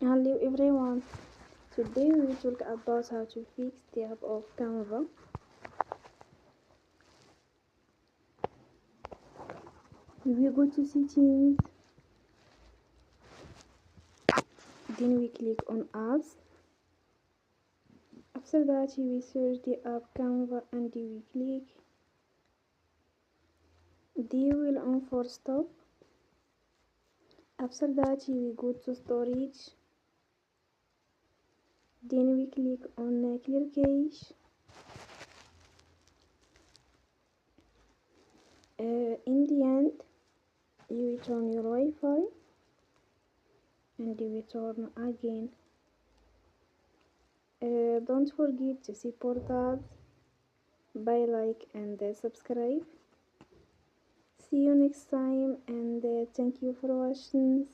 Hello everyone, today we will talk about how to fix the app of Canva. We will go to settings, then we click on apps. After that we search the app Canva and we click. They will on for stop. After that we go to storage, then we click on clear cache. In the end you return your Wi-Fi and you return again. Don't forget to support us by like and subscribe. See you next time and thank you for watching.